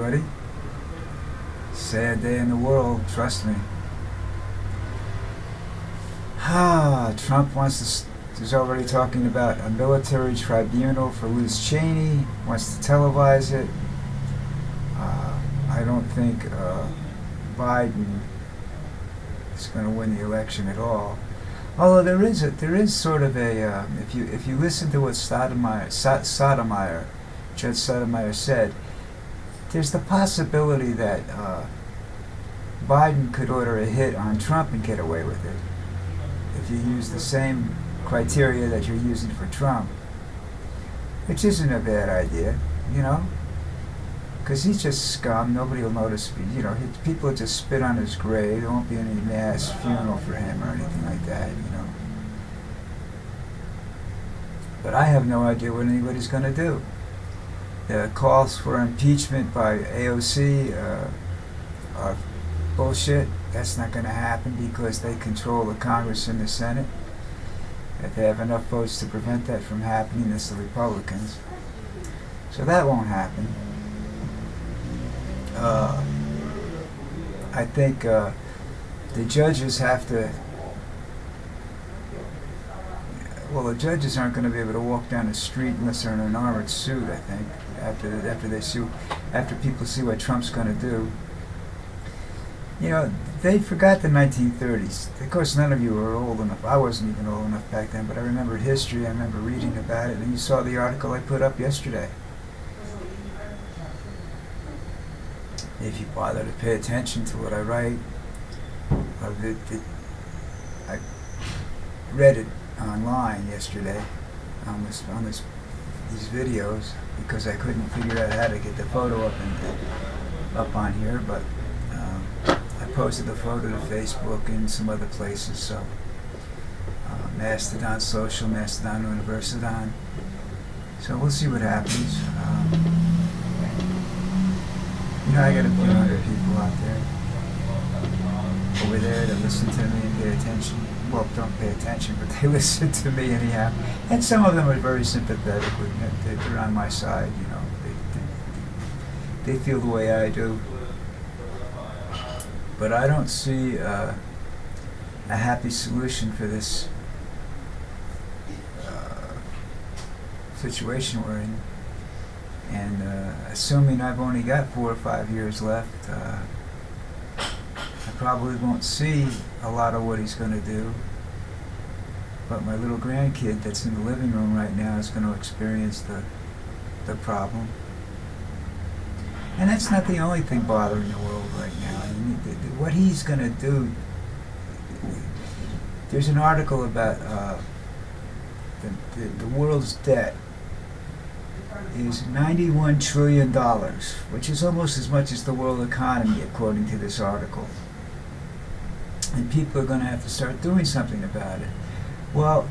everybody. Sad day in the world, trust me. Trump wants to, is already talking about a military tribunal for Liz Cheney, wants to televise it. I don't think Biden is going to win the election at all. Although there is sort of a if you listen to what Judge Sotomayor said, there's the possibility that Biden could order a hit on Trump and get away with it if you use the same criteria that you're using for Trump, which isn't a bad idea, you know, because he's just scum. Nobody will notice, you know, people will just spit on his grave. There won't be any mass funeral for him or anything like that, you know. But I have no idea what anybody's going to do. The calls for impeachment by AOC are bullshit. That's not going to happen because they control the Congress and the Senate. If they have enough votes to prevent that from happening, it's the Republicans. So that won't happen. I think the judges have to. Well, the judges aren't going to be able to walk down the street unless they're in an armored suit. I think after people see what Trump's going to do. You know, they forgot the 1930s. Of course, none of you are old enough. I wasn't even old enough back then, but I remember history. I remember reading about it, and you saw the article I put up yesterday. If you bother to pay attention to what I write, I read it online yesterday on these videos because I couldn't figure out how to get the photo up on here, but I posted the photo to Facebook and some other places. So Mastodon Social, Mastodon Universidon. So we'll see what happens. You know, I got a few hundred people out there over there that listen to me and pay attention. Well, don't pay attention, but they listen to me anyhow. And some of them are very sympathetic with me. They're on my side, you know. They feel the way I do. But I don't see a happy solution for this situation we're in. And assuming I've only got 4 or 5 years left, I probably won't see a lot of what he's going to do. But my little grandkid that's in the living room right now is going to experience the problem. And that's not the only thing bothering the world right now. I mean, what he's going to do, there's an article about the world's debt is $91 trillion, which is almost as much as the world economy, according to this article. And people are going to have to start doing something about it. Well,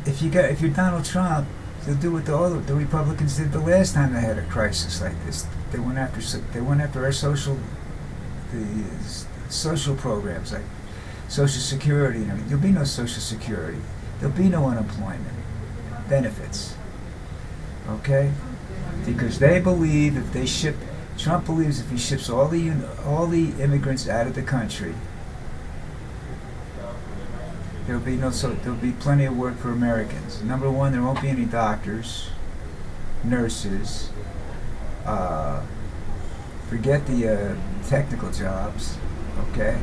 if you're Donald Trump, you'll do what the Republicans did the last time they had a crisis like this. They went after our social programs like Social Security and everything. There'll be no Social Security. There'll be no unemployment benefits. Okay? Because they believe Trump believes if he ships all the immigrants out of the country, there'll be plenty of work for Americans. Number one, there won't be any doctors, nurses. Forget the technical jobs. Okay.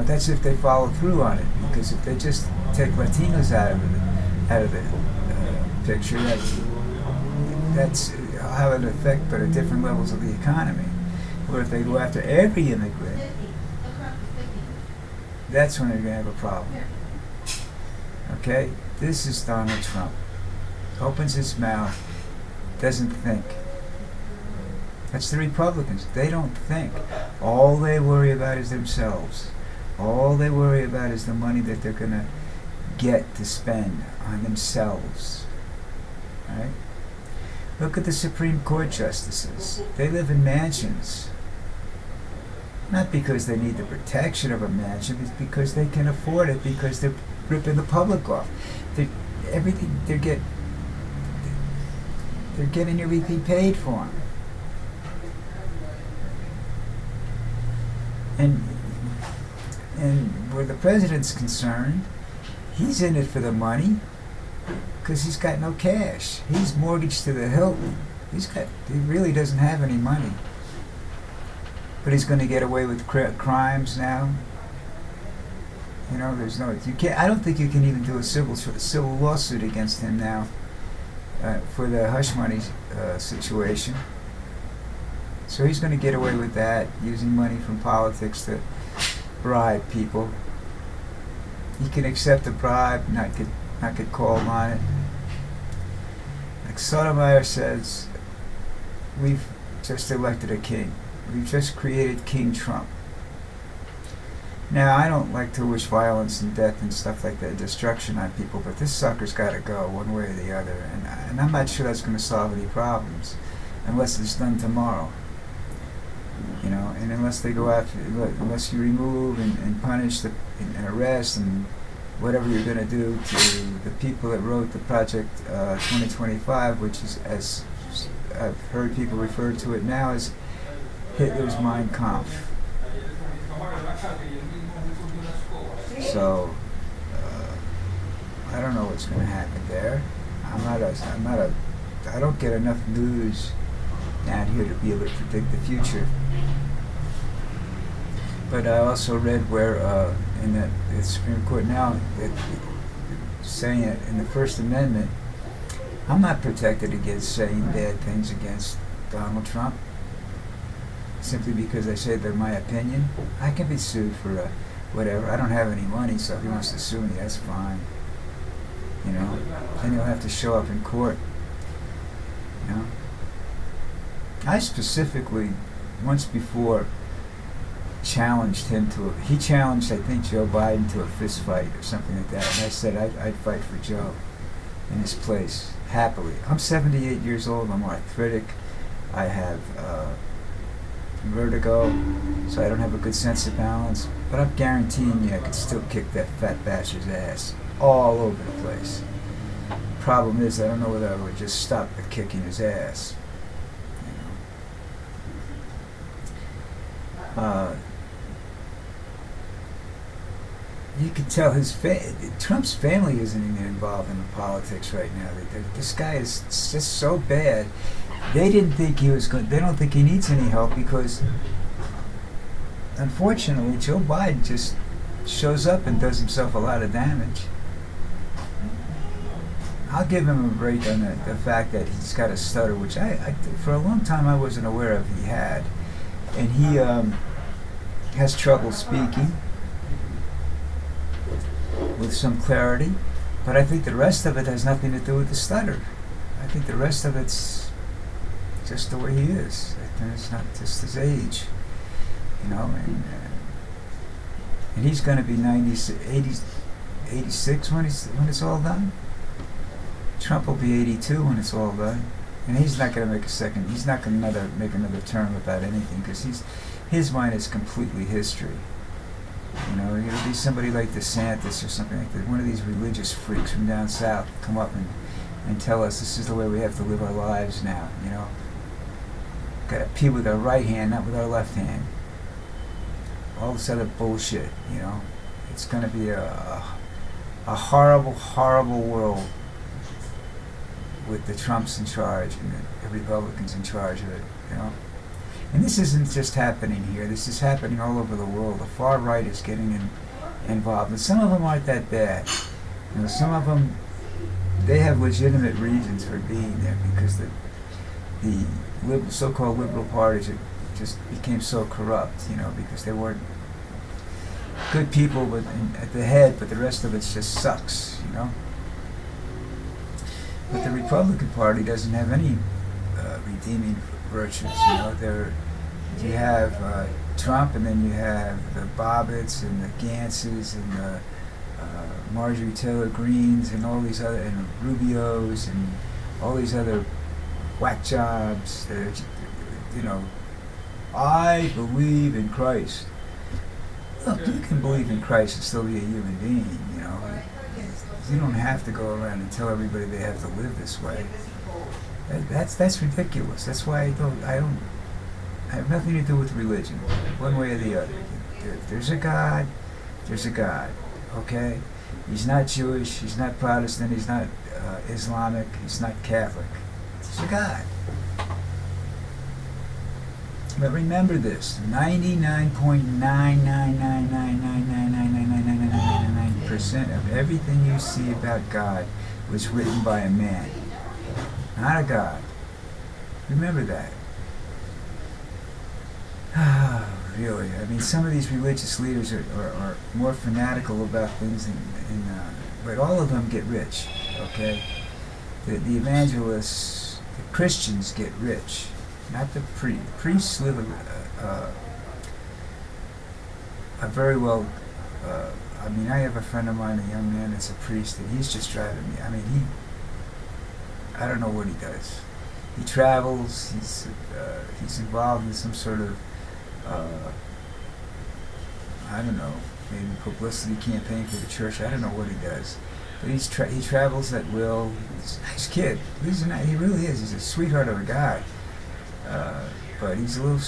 That's if they follow through on it. Because if they just take Latinos out of the picture, that's have an effect, but at different levels of the economy. Or if they go after every immigrant, that's when they're going to have a problem. Okay? This is Donald Trump. Opens his mouth, doesn't think. That's the Republicans. They don't think. All they worry about is themselves. All they worry about is the money that they're going to get to spend on themselves. Right? Look at the Supreme Court justices. They live in mansions. Not because they need the protection of a mansion, it's because they can afford it, because they're ripping the public off. They're getting everything paid for them. And where the president's concerned, he's in it for the money because he's got no cash. He's mortgaged to the hilt. He really doesn't have any money. But he's going to get away with crimes now. You know, you can't. I don't think you can even do a civil lawsuit against him now for the hush money situation. So he's going to get away with that, using money from politics to bribe people. He can accept a bribe, not get called on it. Like Sotomayor says, we've just elected a king. We've just created King Trump. Now, I don't like to wish violence and death and stuff like that, destruction on people, but this sucker's got to go one way or the other. And I'm not sure that's going to solve any problems unless it's done tomorrow. You know, and unless they go after, unless you remove and punish and arrest and whatever you're going to do to the people that wrote the Project 2025, which is, as I've heard people refer to it now, as Hitler's Mein Kampf. So I don't know what's going to happen there. I don't get enough news down here to be able to predict the future. But I also read where in the Supreme Court now saying it in the First Amendment, I'm not protected against saying bad things against Donald Trump simply because I say they're my opinion. I can be sued for whatever. I don't have any money, so if he wants to sue me, that's fine. You know, then he'll have to show up in court. You know, I specifically once before challenged him he challenged, I think, Joe Biden to a fist fight or something like that, and I said I'd fight for Joe in his place happily. I'm 78 years old. I'm arthritic. I have vertigo, so I don't have a good sense of balance. But I'm guaranteeing you I could still kick that fat bastard's ass all over the place. Problem is, I don't know whether I would just stop at kicking his ass. You know? You can tell Trump's family isn't even involved in the politics right now. This guy is just so bad. They didn't think he was good. They don't think he needs any help because, unfortunately, Joe Biden just shows up and does himself a lot of damage. I'll give him a break on the fact that he's got a stutter, which I for a long time I wasn't aware of he had. And he has trouble speaking with some clarity, but I think the rest of it has nothing to do with the stutter. I think the rest of it's just the way he is. It's not just his age, you know. And he's going to be 86 when it's all done. Trump will be 82 when it's all done, and he's not going to make he's not going to make another term without anything because his mind is completely history. You know, it'll be somebody like DeSantis or something like that. One of these religious freaks from down south come up and tell us this is the way we have to live our lives now. You know, got to pee with our right hand, not with our left hand. All this other bullshit. You know, it's going to be a horrible, horrible world with the Trumps in charge and the Republicans in charge of it. You know. And this isn't just happening here. This is happening all over the world. The far right is getting involved. And some of them aren't that bad. You know, some of them, they have legitimate reasons for being there because the so-called liberal parties just became so corrupt, you know, because they weren't good people at the head, but the rest of it just sucks, you know. But the Republican Party doesn't have any redeeming virtues, you know. You have Trump, and then you have the Bobbitts and the Gantzes and the Marjorie Taylor Greens and all these other, and Rubios and all these other whack jobs. You know, I believe in Christ. Look, you can believe in Christ and still be a human being, you know. You don't have to go around and tell everybody they have to live this way. That's ridiculous. That's why I have nothing to do with religion, one way or the other. If there's a God, there's a God. Okay, he's not Jewish, he's not Protestant, he's not Islamic, he's not Catholic. He's a God. But remember this: 99.99999999999% of everything you see about God was written by a man, not a God. Remember that. Really, I mean, some of these religious leaders are more fanatical about things, but all of them get rich, okay? The evangelists, the Christians get rich, not the priests. Priests live a very well, I mean, I have a friend of mine, a young man that's a priest, and he's just driving me. I mean, I don't know what he does. He travels, he's involved in some sort of I don't know, maybe publicity campaign for the church. I don't know what he does, but he travels at will. He's a nice kid. He really is. He's a sweetheart of a guy, but he's a little.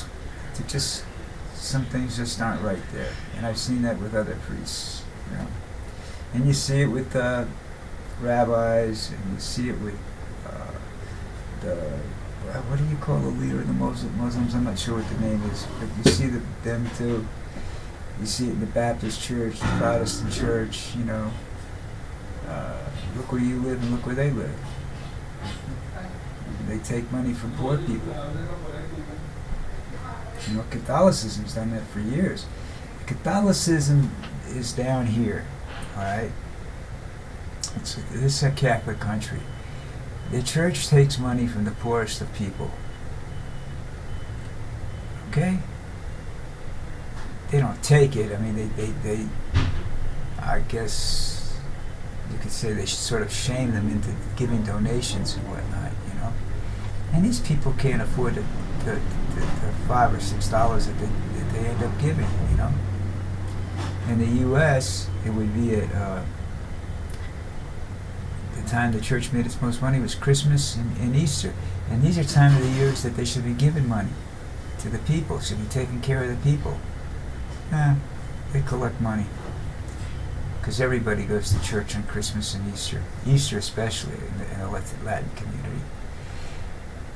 Just some things just aren't right there, and I've seen that with other priests, you know. And you see it with rabbis, and you see it with what do you call the leader of the Muslims? I'm not sure what the name is, but you see them too. You see it in the Baptist church, the Protestant church, you know. Look where you live and look where they live. They take money from poor people. You know, Catholicism's done that for years. Catholicism is down here, all right? This is a Catholic country. The church takes money from the poorest of people. Okay? They don't take it. I mean, they I guess you could say they sort of shame them into giving donations and whatnot, you know? And these people can't afford the $5 or $6 that they end up giving, you know? In the U.S., it would be at the time the church made its most money was Christmas and Easter. And these are time of the years that they should be giving money to the people, should be taking care of the people. They collect money. Because everybody goes to church on Christmas and Easter. Easter especially in the Latin community.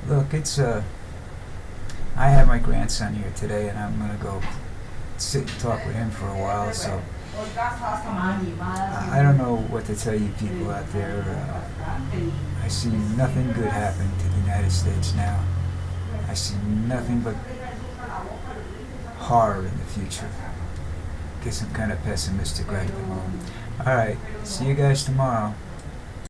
Look, I have my grandson here today, and I'm going to go sit and talk with him for a while, so I don't know what to tell you people out there. I see nothing good happening to the United States now. I see nothing but horror in the future. Guess I'm kind of pessimistic right at the moment. Alright, see you guys tomorrow.